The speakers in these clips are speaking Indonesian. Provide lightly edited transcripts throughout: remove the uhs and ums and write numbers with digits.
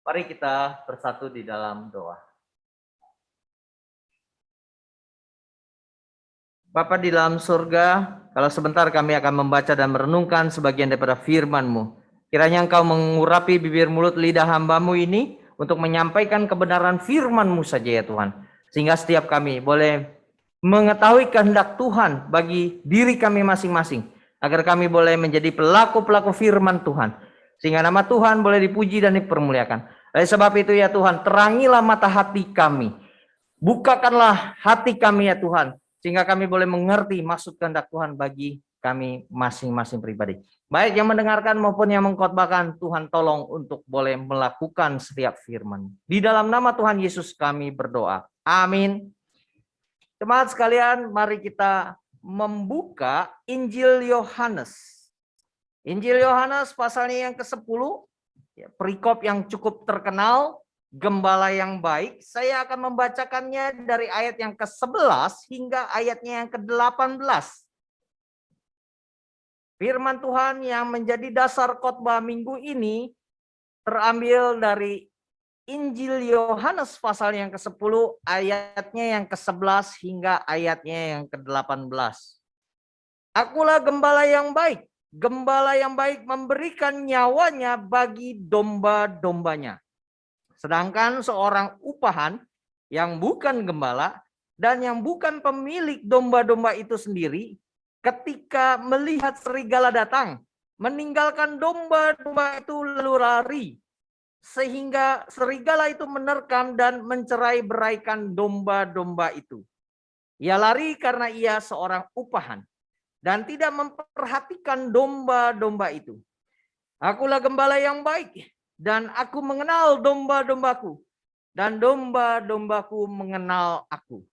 Mari kita bersatu di dalam doa. Bapa di dalam surga, kalau sebentar kami akan membaca dan merenungkan sebagian daripada firman-Mu. Kiranya Engkau mengurapi bibir mulut lidah hamba-Mu ini untuk menyampaikan kebenaran firman-Mu saja ya Tuhan. Sehingga setiap kami boleh mengetahui kehendak Tuhan bagi diri kami masing-masing. Agar kami boleh menjadi pelaku-pelaku firman Tuhan. Sehingga nama Tuhan boleh dipuji dan dipermuliakan. Oleh sebab itu ya Tuhan, terangilah mata hati kami. Bukakanlah hati kami ya Tuhan. Sehingga kami boleh mengerti maksud kehendak Tuhan bagi kami masing-masing pribadi. Baik yang mendengarkan maupun yang mengkhotbahkan, Tuhan tolong untuk boleh melakukan setiap firman. Di dalam nama Tuhan Yesus kami berdoa. Amin. Jemaat sekalian, mari kita membuka Injil Yohanes. Injil Yohanes pasalnya yang ke-10. Perikop yang cukup terkenal, gembala yang baik. Saya akan membacakannya dari ayat yang ke-11 hingga ayatnya yang ke-18. Firman Tuhan yang menjadi dasar khotbah minggu ini terambil dari Injil Yohanes pasal yang ke-10 ayatnya yang ke-11 hingga ayatnya yang ke-18. Akulah gembala yang baik. Gembala yang baik memberikan nyawanya bagi domba-dombanya. Sedangkan seorang upahan yang bukan gembala dan yang bukan pemilik domba-domba itu sendiri, ketika melihat serigala datang, meninggalkan domba-domba itu lalu lari, sehingga serigala itu menerkam dan mencerai-beraikan domba-domba itu. Ia lari karena ia seorang upahan dan tidak memperhatikan domba-domba itu. Akulah gembala yang baik, dan aku mengenal domba-dombaku, dan domba-dombaku mengenal aku.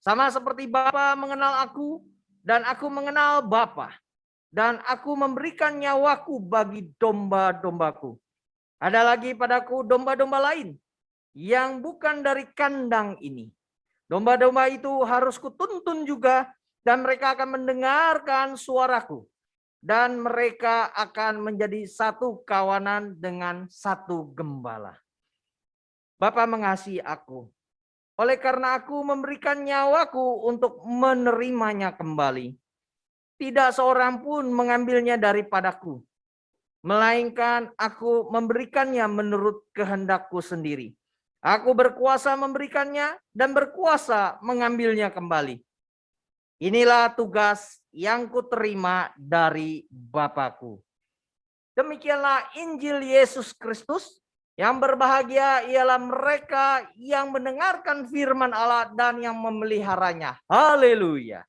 Sama seperti Bapa mengenal aku, dan aku mengenal Bapa, dan aku memberikan nyawaku bagi domba-dombaku. Ada lagi padaku domba-domba lain yang bukan dari kandang ini. Domba-domba itu harus kutuntun juga, dan mereka akan mendengarkan suaraku. Dan mereka akan menjadi satu kawanan dengan satu gembala. Bapa mengasihi aku. Oleh karena aku memberikan nyawaku untuk menerimanya kembali. Tidak seorang pun mengambilnya daripadaku. Melainkan aku memberikannya menurut kehendakku sendiri. Aku berkuasa memberikannya dan berkuasa mengambilnya kembali. Inilah tugas yang kuterima dari Bapakku. Demikianlah Injil Yesus Kristus. Yang berbahagia ialah mereka yang mendengarkan firman Allah dan yang memeliharanya. Haleluya.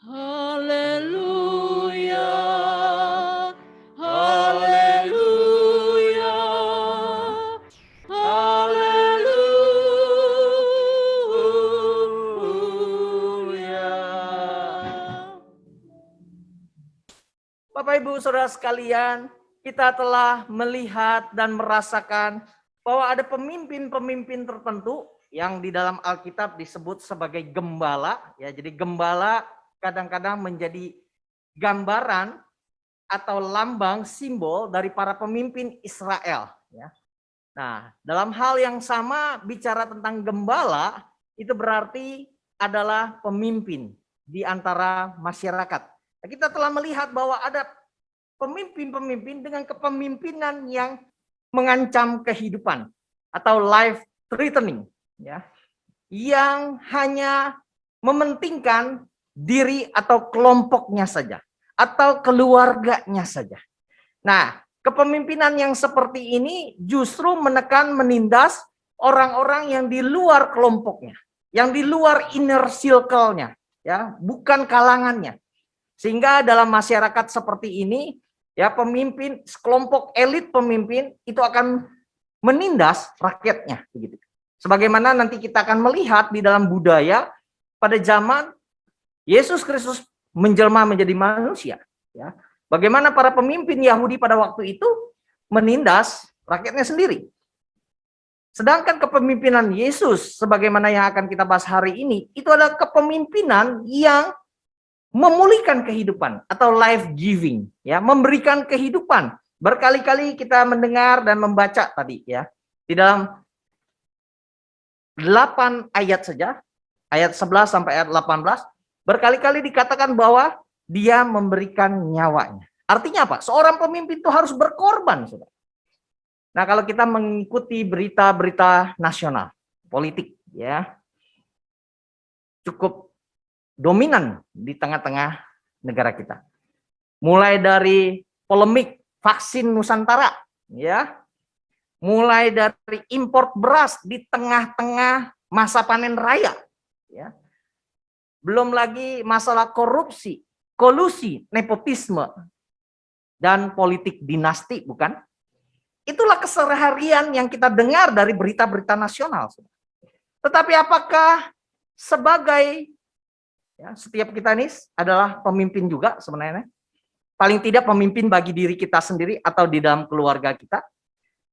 Haleluya. Haleluya. Bapak Ibu Saudara sekalian, kita telah melihat dan merasakan bahwa ada pemimpin-pemimpin tertentu yang di dalam Alkitab disebut sebagai gembala. Ya, jadi gembala kadang-kadang menjadi gambaran atau lambang simbol dari para pemimpin Israel. Ya. Nah, dalam hal yang sama bicara tentang gembala itu berarti adalah pemimpin di antara masyarakat. Nah, kita telah melihat bahwa ada pemimpin-pemimpin dengan kepemimpinan yang mengancam kehidupan atau life threatening, ya, yang hanya mementingkan diri atau kelompoknya saja atau keluarganya saja. Nah, kepemimpinan yang seperti ini justru menekan, menindas orang-orang yang di luar kelompoknya, yang di luar inner circle-nya, ya, bukan kalangannya. Sehingga dalam masyarakat seperti ini, ya, pemimpin, kelompok elit pemimpin itu akan menindas rakyatnya, begitu. Sebagaimana nanti kita akan melihat di dalam budaya pada zaman Yesus Kristus menjelma menjadi manusia, ya. Bagaimana para pemimpin Yahudi pada waktu itu menindas rakyatnya sendiri. Sedangkan kepemimpinan Yesus sebagaimana yang akan kita bahas hari ini, itu adalah kepemimpinan yang memulihkan kehidupan atau life giving, ya, memberikan kehidupan Berkali-kali kita mendengar dan membaca tadi ya. Di dalam 8 ayat saja, ayat 11 sampai ayat 18, berkali-kali dikatakan bahwa dia memberikan nyawanya. Artinya apa? Seorang pemimpin itu harus berkorban, saudara. Nah, kalau kita mengikuti berita-berita nasional, politik, ya, cukup dominan di tengah-tengah negara kita. Mulai dari polemik vaksin Nusantara, ya, mulai dari impor beras di tengah-tengah masa panen raya, ya. Belum lagi masalah korupsi, kolusi, nepotisme, dan politik dinasti, bukan? Itulah keseharian yang kita dengar dari berita-berita nasional. Tetapi apakah sebagai, ya, setiap kita ini adalah pemimpin juga sebenarnya? Paling tidak pemimpin bagi diri kita sendiri atau di dalam keluarga kita.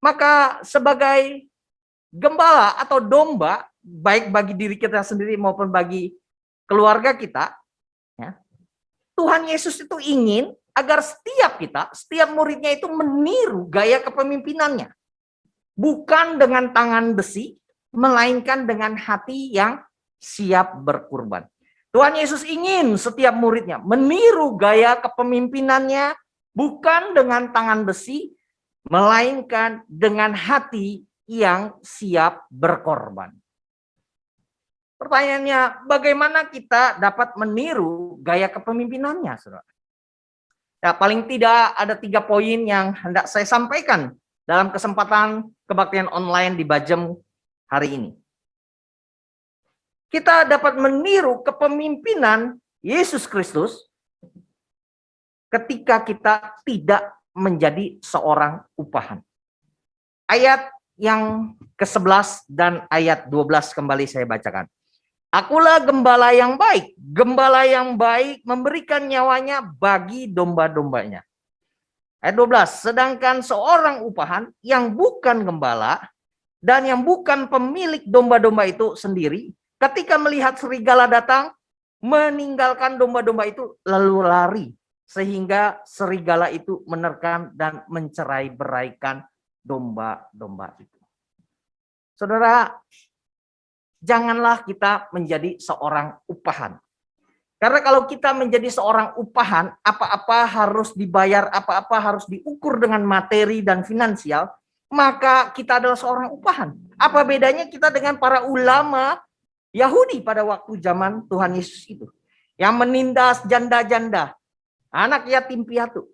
Maka sebagai gembala atau domba, baik bagi diri kita sendiri maupun bagi keluarga kita, ya, Tuhan Yesus itu ingin agar setiap muridnya itu meniru gaya kepemimpinannya. Bukan dengan tangan besi, melainkan dengan hati yang siap berkurban. Tuhan Yesus ingin setiap muridnya meniru gaya kepemimpinannya, bukan dengan tangan besi, melainkan dengan hati yang siap berkorban. Pertanyaannya, bagaimana kita dapat meniru gaya kepemimpinannya, saudara? Ya, paling tidak ada 3 poin yang hendak saya sampaikan dalam kesempatan kebaktian online di Bajem hari ini. Kita dapat meniru kepemimpinan Yesus Kristus ketika kita tidak menjadi seorang upahan. Ayat yang ke-11 dan ayat 12 kembali saya bacakan. Akulah gembala yang baik. Gembala yang baik memberikan nyawanya bagi domba-dombanya. Ayat 12. Sedangkan seorang upahan yang bukan gembala dan yang bukan pemilik domba-domba itu sendiri, ketika melihat serigala datang, meninggalkan domba-domba itu lalu lari. Sehingga serigala itu menerkam dan mencerai-beraikan domba-domba itu. Saudara, janganlah kita menjadi seorang upahan. Karena kalau kita menjadi seorang upahan, apa-apa harus dibayar, apa-apa harus diukur dengan materi dan finansial, maka kita adalah seorang upahan. Apa bedanya kita dengan para ulama Yahudi pada waktu zaman Tuhan Yesus itu? Yang menindas janda-janda, anak yatim piatu.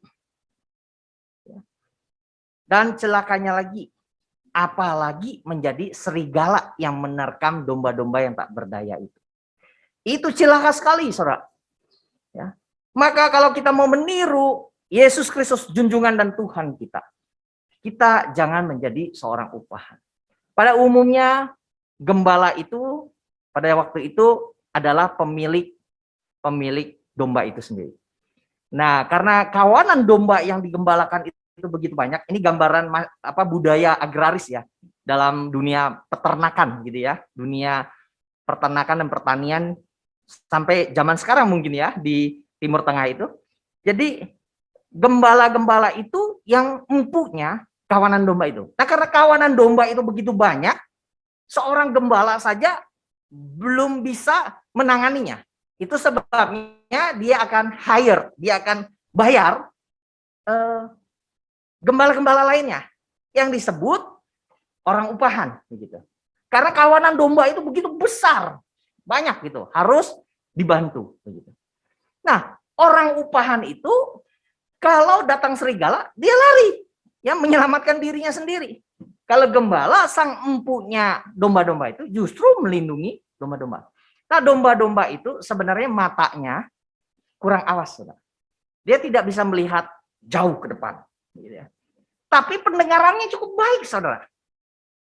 Dan celakanya lagi, apalagi menjadi serigala yang menerkam domba-domba yang tak berdaya itu. Itu celaka sekali, saudara. Ya. Maka kalau kita mau meniru Yesus Kristus junjungan dan Tuhan kita jangan menjadi seorang upahan. Pada umumnya gembala itu pada waktu itu adalah pemilik domba itu sendiri. Nah, karena kawanan domba yang digembalakan itu begitu banyak. Ini gambaran budaya agraris ya dalam dunia peternakan gitu ya, dunia peternakan dan pertanian sampai zaman sekarang mungkin ya di Timur Tengah itu. Jadi gembala-gembala itu yang empunya kawanan domba itu. Nah, karena kawanan domba itu begitu banyak, seorang gembala saja belum bisa menanganinya. Itu sebabnya dia akan hire, dia akan bayar gembala-gembala lainnya yang disebut orang upahan begitu. Karena kawanan domba itu begitu besar, banyak gitu, harus dibantu begitu. Nah, orang upahan itu kalau datang serigala, dia lari, ya menyelamatkan dirinya sendiri. Kalau gembala, sang empunya domba-domba itu justru melindungi domba-domba. Nah, domba-domba itu sebenarnya matanya kurang awas, saudara. Dia tidak bisa melihat jauh ke depan. Gitu ya. Tapi pendengarannya cukup baik, saudara.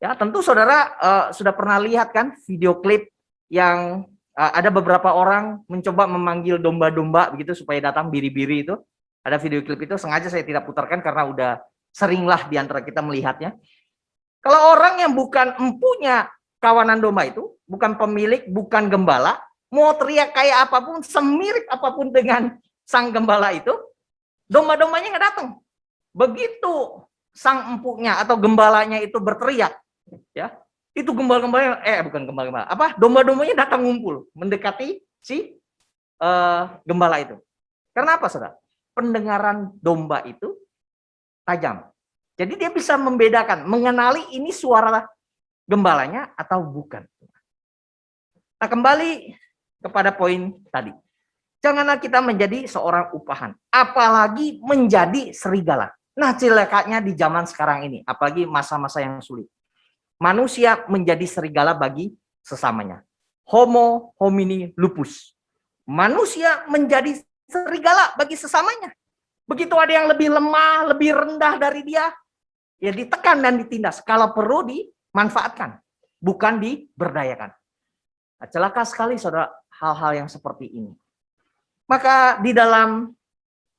Ya, tentu saudara sudah pernah lihat kan video klip yang ada beberapa orang mencoba memanggil domba-domba begitu supaya datang biri-biri itu. Ada video klip itu sengaja saya tidak putarkan karena udah seringlah di antara kita melihatnya. Kalau orang yang bukan empunya kawanan domba itu, bukan pemilik, bukan gembala, mau teriak kayak apapun, semirip apapun dengan sang gembala itu, domba-dombanya nggak datang. Begitu sang empuknya atau gembalanya itu berteriak, ya, itu gembala-gembalanya, bukan gembala-gembala, domba-dombanya datang ngumpul mendekati si gembala itu. Karena apa, saudara? Pendengaran domba itu tajam. Jadi dia bisa membedakan, mengenali ini suara gembalanya atau bukan. Nah, kembali kepada poin tadi. Janganlah kita menjadi seorang upahan, apalagi menjadi serigala. Nah, celakanya di zaman sekarang ini, apalagi masa-masa yang sulit. Manusia menjadi serigala bagi sesamanya. Homo homini lupus. Manusia menjadi serigala bagi sesamanya. Begitu ada yang lebih lemah, lebih rendah dari dia, ya ditekan dan ditindas. Kalau perlu dimanfaatkan, bukan diberdayakan. Nah, celaka sekali, saudara, hal-hal yang seperti ini. Maka di dalam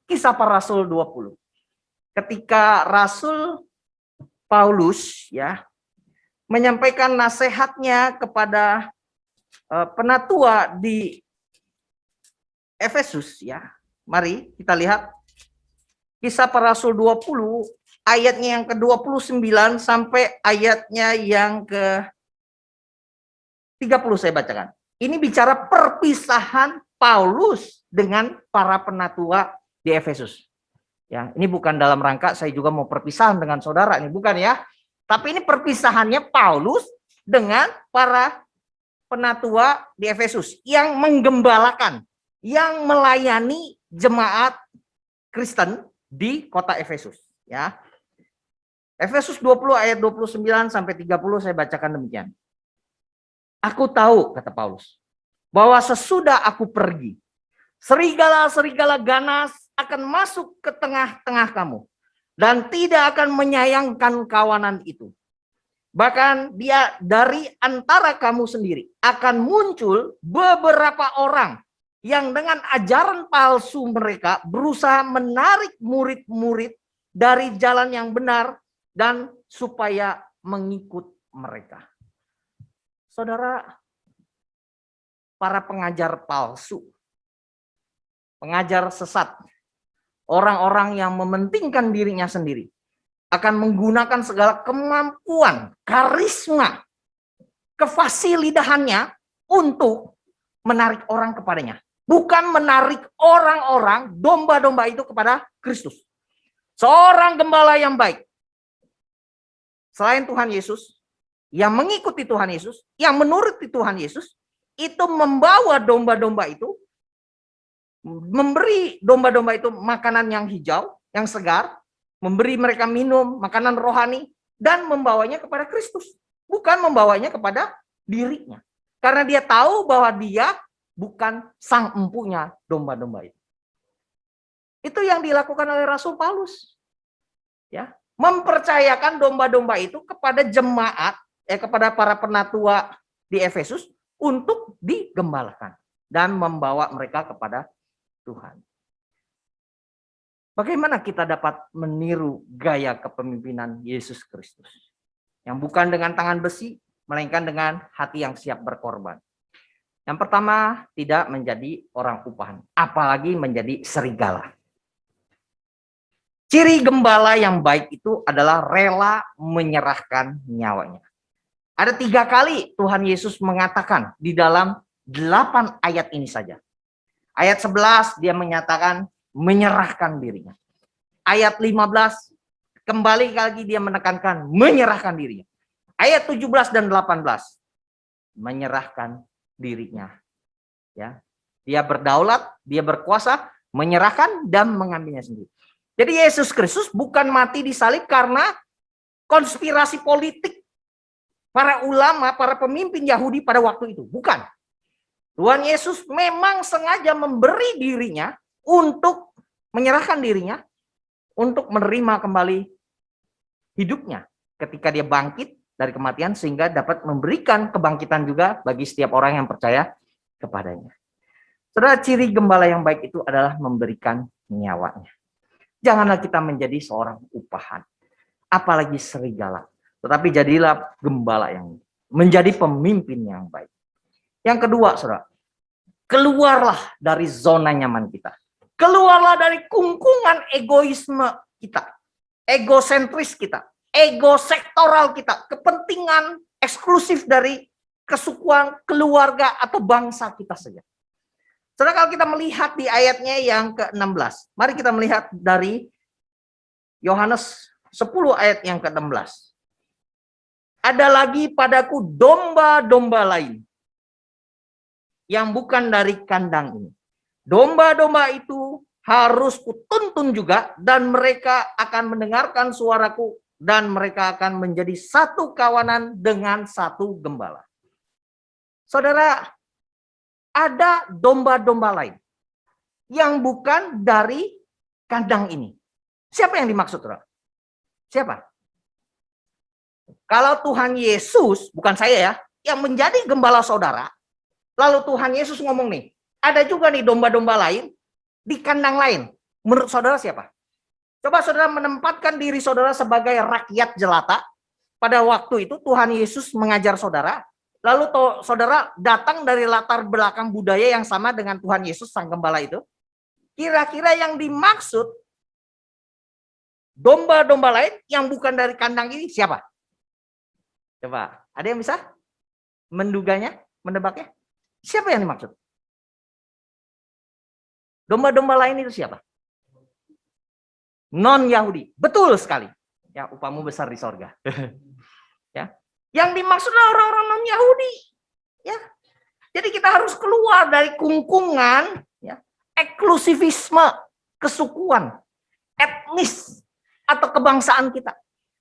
Kisah Para Rasul 20, ketika Rasul Paulus ya menyampaikan nasihatnya kepada penatua di Efesus, ya. Mari kita lihat Kisah Para Rasul 20 ayatnya yang ke-29 sampai ayatnya yang ke-30 saya bacakan. Ini bicara perpisahan Paulus dengan para penatua di Efesus. Ya, ini bukan dalam rangka saya juga mau perpisahan dengan saudara, ini bukan ya. Tapi ini perpisahannya Paulus dengan para penatua di Efesus yang menggembalakan, yang melayani jemaat Kristen di kota Efesus, ya. Efesus 20 ayat 29 sampai 30 saya bacakan demikian. Aku tahu, kata Paulus, bahwa sesudah aku pergi, serigala-serigala ganas akan masuk ke tengah-tengah kamu dan tidak akan menyayangkan kawanan itu. Bahkan dia dari antara kamu sendiri akan muncul beberapa orang yang dengan ajaran palsu mereka berusaha menarik murid-murid dari jalan yang benar dan supaya mengikut mereka. Saudara, para pengajar palsu, pengajar sesat, orang-orang yang mementingkan dirinya sendiri akan menggunakan segala kemampuan, karisma, kefasilidahannya untuk menarik orang kepadanya. Bukan menarik orang-orang, domba-domba itu kepada Kristus. Seorang gembala yang baik, selain Tuhan Yesus, yang mengikuti Tuhan Yesus, yang menuruti Tuhan Yesus, itu membawa domba-domba itu, memberi domba-domba itu makanan yang hijau, yang segar, memberi mereka minum makanan rohani, dan membawanya kepada Kristus. Bukan membawanya kepada dirinya. Karena dia tahu bahwa dia bukan sang empunya domba-domba itu. Itu yang dilakukan oleh Rasul Paulus. Ya, mempercayakan domba-domba itu kepada jemaat, kepada para penatua di Efesus untuk digembalakan dan membawa mereka kepada Tuhan. Bagaimana kita dapat meniru gaya kepemimpinan Yesus Kristus? Yang bukan dengan tangan besi, melainkan dengan hati yang siap berkorban. Yang pertama, tidak menjadi orang upahan, apalagi menjadi serigala. Ciri gembala yang baik itu adalah rela menyerahkan nyawanya. Ada 3 kali Tuhan Yesus mengatakan di dalam 8 ayat ini saja. Ayat 11 dia menyatakan menyerahkan dirinya. Ayat 15 kembali lagi dia menekankan menyerahkan dirinya. Ayat 17 dan 18 menyerahkan dirinya. Ya. Dia berdaulat, dia berkuasa, menyerahkan dan mengambilnya sendiri. Jadi Yesus Kristus bukan mati di salib karena konspirasi politik para ulama, para pemimpin Yahudi pada waktu itu. Bukan. Tuhan Yesus memang sengaja memberi dirinya untuk menyerahkan dirinya untuk menerima kembali hidupnya ketika dia bangkit dari kematian sehingga dapat memberikan kebangkitan juga bagi setiap orang yang percaya kepadanya. Saudara, ciri gembala yang baik itu adalah memberikan nyawanya. Janganlah kita menjadi seorang upahan, apalagi serigala, tetapi jadilah gembala yang menjadi pemimpin yang baik. Yang kedua, saudara, keluarlah dari zona nyaman kita. Keluarlah dari kungkungan egoisme kita. egosentris kita, ego sektoral kita, kepentingan eksklusif dari kesukuan, keluarga, atau bangsa kita saja. Saudara, kalau kita melihat di ayatnya yang ke-16, mari kita melihat dari Yohanes 10 ayat yang ke-16. Ada lagi padaku domba-domba lain yang bukan dari kandang ini. Domba-domba itu harus kutuntun juga, dan mereka akan mendengarkan suaraku, dan mereka akan menjadi satu kawanan dengan satu gembala. Saudara, ada domba-domba lain yang bukan dari kandang ini. Siapa yang dimaksud, saudara? Siapa? Kalau Tuhan Yesus, bukan saya ya, yang menjadi gembala saudara, lalu Tuhan Yesus ngomong nih, ada juga nih domba-domba lain di kandang lain. Menurut saudara siapa? Coba saudara menempatkan diri saudara sebagai rakyat jelata. Pada waktu itu Tuhan Yesus mengajar saudara. Lalu saudara datang dari latar belakang budaya yang sama dengan Tuhan Yesus sang gembala itu. Kira-kira yang dimaksud domba-domba lain yang bukan dari kandang ini siapa? Coba, ada yang bisa menduganya, mendebaknya? Siapa yang dimaksud? Domba-domba lain itu siapa? Non-Yahudi. Betul sekali. Ya, upamu besar di sorga. Ya. Yang dimaksud orang-orang non-Yahudi. Ya. Jadi kita harus keluar dari kungkungan, ya, eksklusivisme, kesukuan, etnis, atau kebangsaan kita.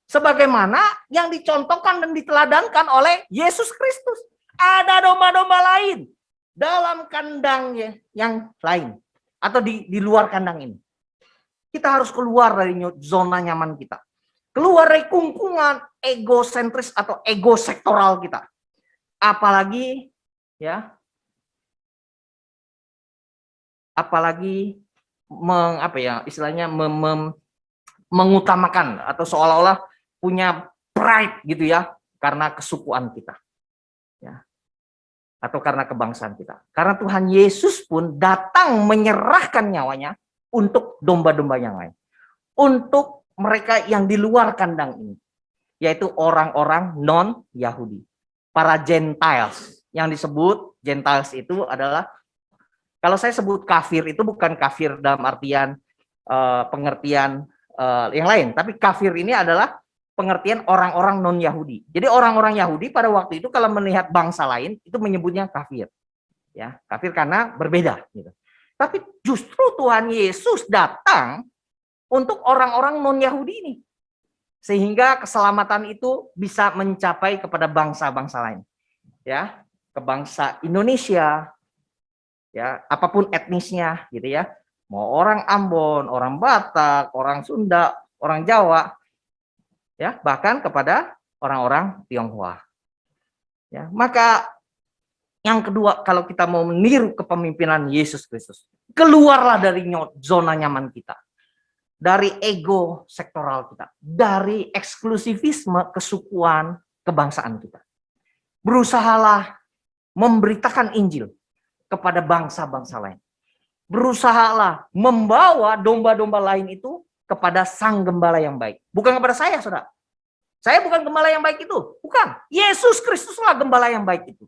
Sebagaimana yang dicontohkan dan diteladankan oleh Yesus Kristus. Ada domba-domba lain dalam kandang yang lain. Atau di luar kandang ini. Kita harus keluar dari zona nyaman kita. Keluar dari kungkungan egosentris atau ego sektoral kita. Apalagi ya. Apalagi istilahnya mengutamakan atau seolah-olah punya pride gitu ya karena kesukuan kita. Ya. Atau karena kebangsaan kita. Karena Tuhan Yesus pun datang menyerahkan nyawanya untuk domba-domba yang lain. Untuk mereka yang di luar kandang ini. Yaitu orang-orang non-Yahudi. Para Gentiles. Yang disebut Gentiles itu adalah, kalau saya sebut kafir itu bukan kafir dalam artian pengertian yang lain. Tapi kafir ini adalah pengertian orang-orang non-Yahudi. Jadi orang-orang Yahudi pada waktu itu kalau melihat bangsa lain itu menyebutnya kafir. Ya, kafir karena berbeda gitu. Tapi justru Tuhan Yesus datang untuk orang-orang non-Yahudi ini. Sehingga keselamatan itu bisa mencapai kepada bangsa-bangsa lain. Ya, ke bangsa Indonesia, ya, apapun etnisnya gitu ya. Mau orang Ambon, orang Batak, orang Sunda, orang Jawa, ya, bahkan kepada orang-orang Tionghoa. Ya, maka yang kedua, kalau kita mau meniru kepemimpinan Yesus Kristus, keluarlah dari zona nyaman kita, dari ego sektoral kita, dari eksklusivisme kesukuan kebangsaan kita. Berusahalah memberitakan Injil kepada bangsa-bangsa lain. Berusahalah membawa domba-domba lain itu kepada sang gembala yang baik. Bukan kepada saya, saudara. Saya bukan gembala yang baik itu. Bukan. Yesus Kristuslah gembala yang baik itu.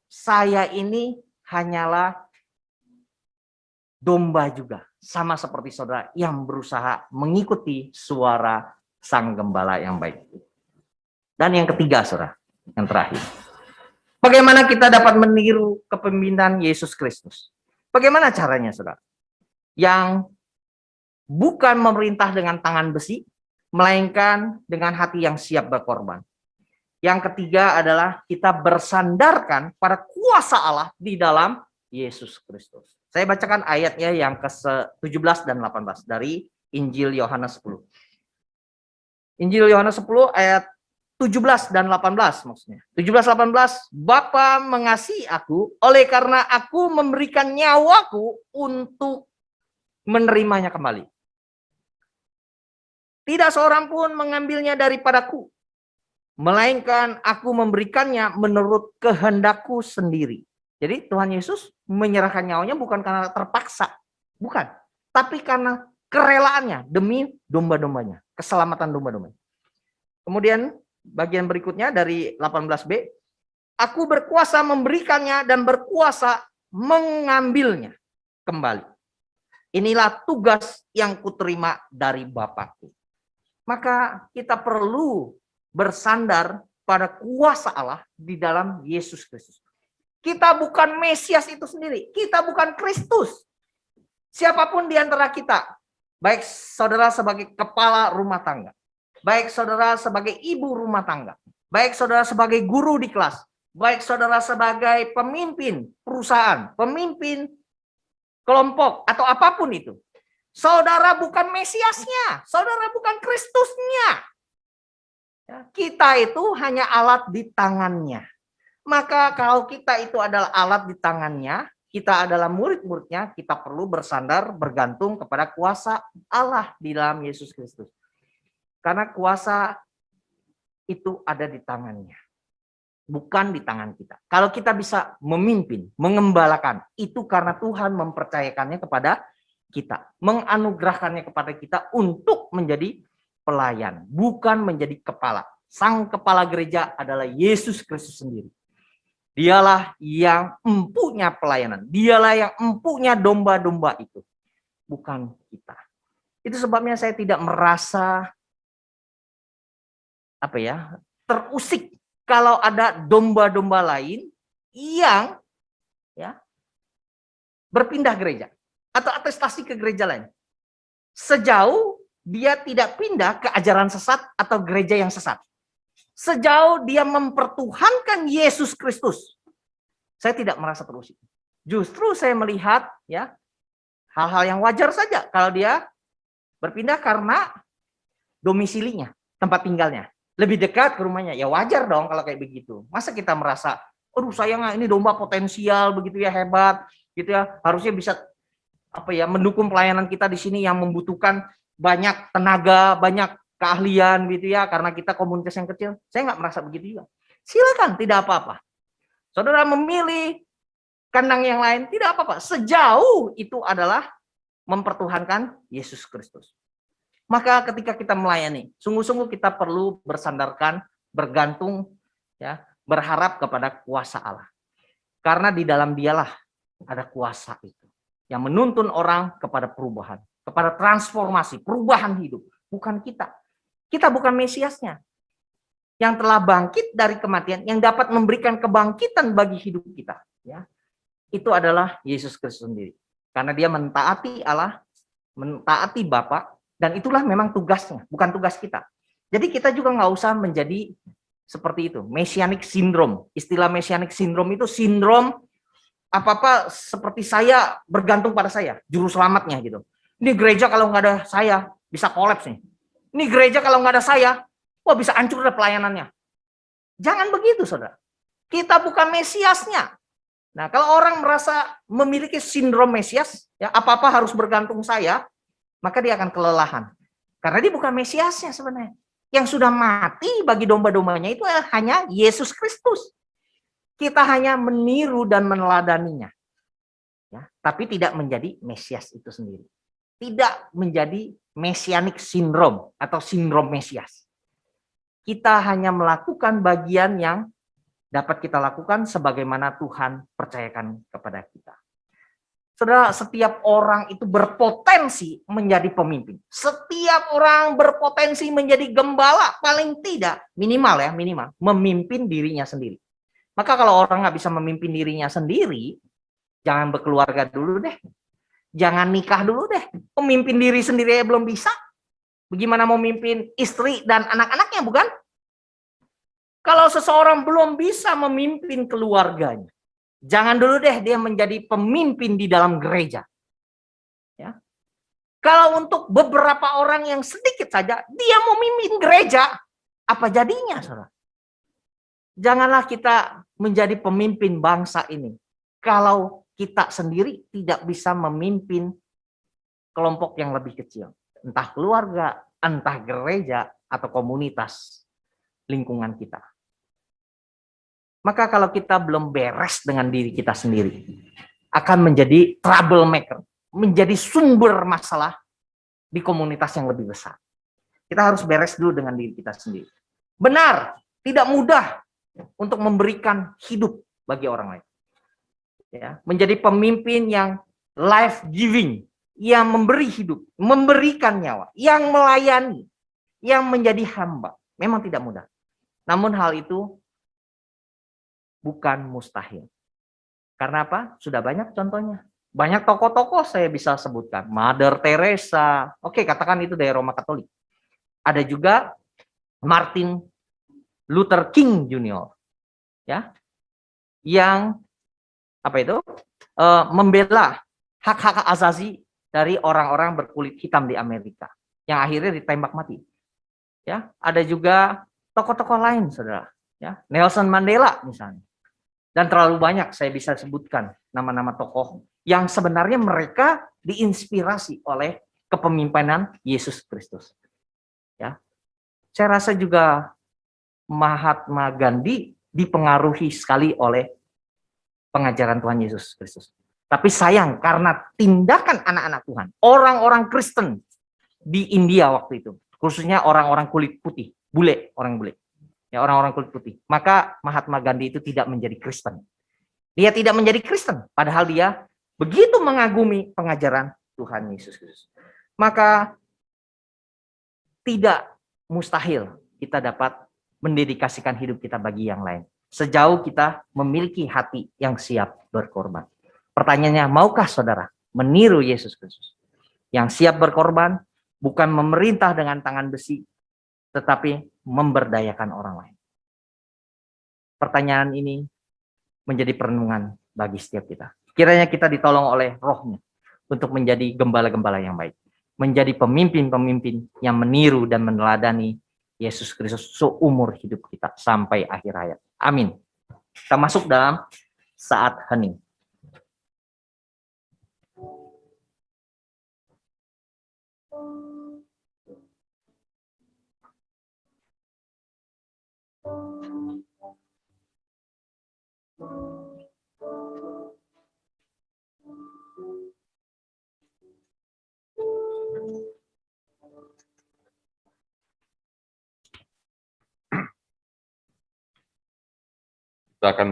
Saya ini hanyalah domba juga. Sama seperti saudara yang berusaha mengikuti suara sang gembala yang baik itu. Dan yang ketiga, saudara. Yang terakhir. Bagaimana kita dapat meniru kepemimpinan Yesus Kristus? Bagaimana caranya, saudara? Yang bukan memerintah dengan tangan besi, melainkan dengan hati yang siap berkorban. Yang ketiga adalah kita bersandarkan pada kuasa Allah di dalam Yesus Kristus. Saya bacakan ayatnya yang ke-17 dan 18 dari Injil Yohanes 10. Injil Yohanes 10 ayat 17 dan 18 maksudnya. 17-18, Bapa mengasihi aku oleh karena aku memberikan nyawaku untuk menerimanya kembali. Tidak seorang pun mengambilnya daripadaku, melainkan aku memberikannya menurut kehendakku sendiri. Jadi Tuhan Yesus menyerahkan nyawanya bukan karena terpaksa, bukan, tapi karena kerelaannya demi domba-dombanya, keselamatan domba-domba. Kemudian bagian berikutnya dari 18b, aku berkuasa memberikannya dan berkuasa mengambilnya kembali. Inilah tugas yang kuterima dari Bapakku. Maka kita perlu bersandar pada kuasa Allah di dalam Yesus Kristus. Kita bukan Mesias itu sendiri. Kita bukan Kristus. Siapapun di antara kita, baik saudara sebagai kepala rumah tangga, baik saudara sebagai ibu rumah tangga, baik saudara sebagai guru di kelas, baik saudara sebagai pemimpin perusahaan, pemimpin kelompok, atau apapun itu. Saudara bukan Mesiasnya, saudara bukan Kristusnya. Kita itu hanya alat di tangannya. Maka kalau kita itu adalah alat di tangannya, kita adalah murid-muridnya, kita perlu bersandar, bergantung kepada kuasa Allah di dalam Yesus Kristus. Karena kuasa itu ada di tangannya, bukan di tangan kita. Kalau kita bisa memimpin, mengembalakan, itu karena Tuhan mempercayakannya kepada kita, menganugerahkannya kepada kita untuk menjadi pelayan, bukan menjadi kepala. Sang kepala gereja adalah Yesus Kristus sendiri. Dialah yang empunya pelayanan, dialah yang empunya domba-domba itu, bukan kita. Itu sebabnya saya tidak merasa terusik kalau ada domba-domba lain yang berpindah gereja atau atestasi ke gereja lain. Sejauh dia tidak pindah ke ajaran sesat atau gereja yang sesat. Sejauh dia mempertuhankan Yesus Kristus, saya tidak merasa terusik. Justru saya melihat hal-hal yang wajar saja kalau dia berpindah karena domisilinya, tempat tinggalnya lebih dekat ke rumahnya. Ya wajar dong kalau kayak begitu. Masa kita merasa, aduh sayang ini domba potensial begitu ya, hebat gitu ya, harusnya bisa mendukung pelayanan kita di sini yang membutuhkan banyak tenaga, banyak keahlian gitu ya, karena kita komunitas yang kecil. Saya nggak merasa begitu juga. Silakan, tidak apa-apa. Saudara memilih kandang yang lain, tidak apa-apa. Sejauh itu adalah mempertuhankan Yesus Kristus. Maka ketika kita melayani, sungguh-sungguh kita perlu bersandarkan, bergantung, berharap kepada kuasa Allah. Karena di dalam dialah ada kuasa itu, yang menuntun orang kepada perubahan, kepada transformasi, perubahan hidup. Bukan kita. Kita bukan Mesiasnya. Yang telah bangkit dari kematian, yang dapat memberikan kebangkitan bagi hidup kita. Itu adalah Yesus Kristus sendiri. Karena dia mentaati Allah, mentaati Bapa, dan itulah memang tugasnya, bukan tugas kita. Jadi kita juga nggak usah menjadi seperti itu, messianic syndrome. Istilah messianic syndrome itu sindrom apa-apa seperti saya bergantung pada saya, juru selamatnya gitu. Ini gereja kalau nggak ada saya bisa kolaps nih. Ini gereja kalau nggak ada saya, wah bisa hancur deh pelayanannya. Jangan begitu, saudara. Kita bukan Mesiasnya. Nah, kalau orang merasa memiliki sindrom Mesias, apa-apa harus bergantung saya, maka dia akan kelelahan. Karena dia bukan Mesiasnya sebenarnya. Yang sudah mati bagi domba-dombanya itu hanya Yesus Kristus. Kita hanya meniru dan meneladaninya. Tapi tidak menjadi Mesias itu sendiri. Tidak menjadi messianic syndrome atau sindrom Mesias. Kita hanya melakukan bagian yang dapat kita lakukan sebagaimana Tuhan percayakan kepada kita. Saudara, setiap orang itu berpotensi menjadi pemimpin. Setiap orang berpotensi menjadi gembala, paling tidak minimal memimpin dirinya sendiri. Maka kalau orang nggak bisa memimpin dirinya sendiri, jangan berkeluarga dulu deh. Jangan nikah dulu deh. Pemimpin diri sendiri belum bisa. Bagaimana mau memimpin istri dan anak-anaknya, bukan? Kalau seseorang belum bisa memimpin keluarganya, jangan dulu deh dia menjadi pemimpin di dalam gereja. Kalau untuk beberapa orang yang sedikit saja, dia mau memimpin gereja, apa jadinya, saudara? Janganlah kita menjadi pemimpin bangsa ini kalau kita sendiri tidak bisa memimpin kelompok yang lebih kecil. Entah keluarga, entah gereja, atau komunitas lingkungan kita. Maka kalau kita belum beres dengan diri kita sendiri, akan menjadi troublemaker, menjadi sumber masalah di komunitas yang lebih besar. Kita harus beres dulu dengan diri kita sendiri. Benar, tidak mudah untuk memberikan hidup bagi orang lain. Ya, menjadi pemimpin yang life giving, yang memberi hidup, memberikan nyawa, yang melayani, yang menjadi hamba. Memang tidak mudah. Namun hal itu bukan mustahil. Karena apa? Sudah banyak contohnya. Banyak tokoh-tokoh saya bisa sebutkan. Mother Teresa. Oke, katakan itu dari Roma Katolik. Ada juga Martin Luther King Jr. Ya, yang apa itu membela hak-hak asasi dari orang-orang berkulit hitam di Amerika yang akhirnya ditembak mati. Ya, ada juga tokoh-tokoh lain, saudara. Ya, Nelson Mandela misalnya. Dan terlalu banyak saya bisa sebutkan nama-nama tokoh yang sebenarnya mereka diinspirasi oleh kepemimpinan Yesus Kristus. Ya, saya rasa juga Mahatma Gandhi dipengaruhi sekali oleh pengajaran Tuhan Yesus Kristus. Tapi sayang karena tindakan anak-anak Tuhan, orang-orang Kristen di India waktu itu, khususnya orang-orang kulit putih, bule, orang bule, ya orang-orang kulit putih, maka Mahatma Gandhi itu tidak menjadi Kristen. Dia tidak menjadi Kristen, padahal dia begitu mengagumi pengajaran Tuhan Yesus Kristus. Maka tidak mustahil kita dapat mendedikasikan hidup kita bagi yang lain. Sejauh kita memiliki hati yang siap berkorban. Pertanyaannya, maukah saudara meniru Yesus Kristus? Yang siap berkorban, bukan memerintah dengan tangan besi, tetapi memberdayakan orang lain. Pertanyaan ini menjadi perenungan bagi setiap kita. Kiranya kita ditolong oleh Roh-Nya untuk menjadi gembala-gembala yang baik. Menjadi pemimpin-pemimpin yang meniru dan meneladani Yesus Kristus seumur hidup kita sampai akhir hayat. Amin. Kita masuk dalam saat hening. Kita akan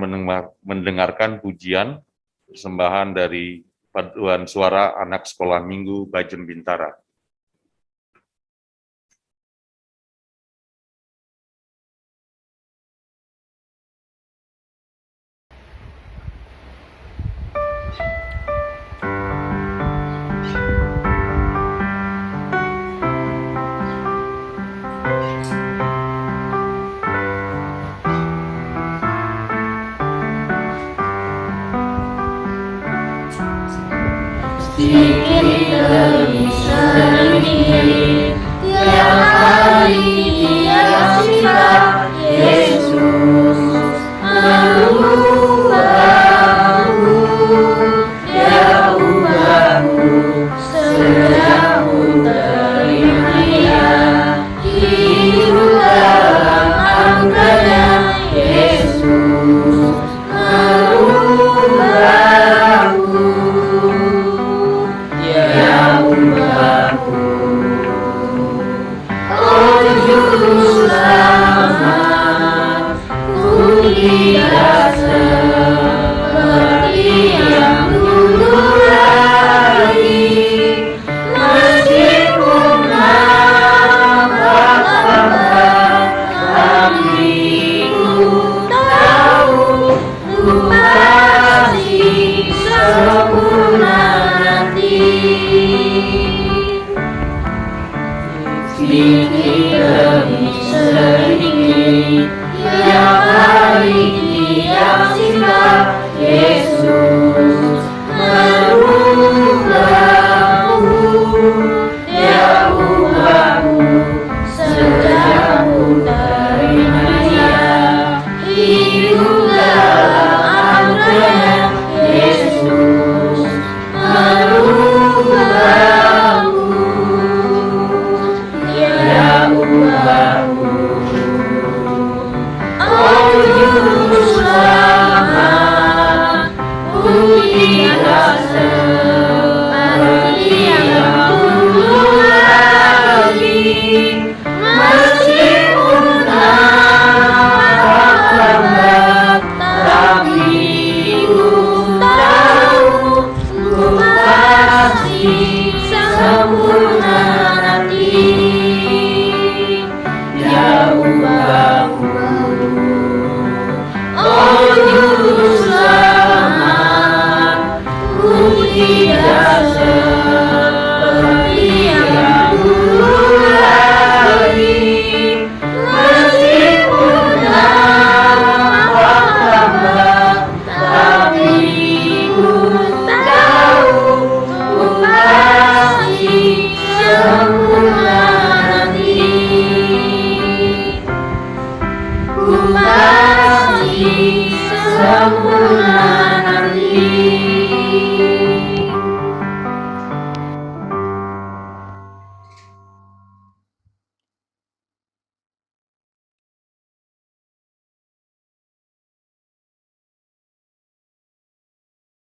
mendengarkan pujian persembahan dari paduan suara anak sekolah minggu Bajem Bintara. Sedikit demi sedikit, tiap hari tiap sifat Yesus merubahku, Dia ubahku sejak ku terima Dia. Hidup dalam anugerahnya Yesus merubahku. Oh Juru Selamat, ku tidak seperti yang dulu lagi, meskipun nampak tapi ku tahu ku pasti sempurna nanti. Sedikit demi sedikit, tiap hari tiap sifat Yesus merubahku, Dia ubahku sejak ku terima Dia. Hidup dalam anugerahnya Yesus merubahku. nanti. Jauh bahu, oh juru selamat, ku tidak seperti yang dulu lagi. Meskipun nampak lambat, tapi ku tahu ku pasti sempurna nanti. Ku pasti sempurna nanti.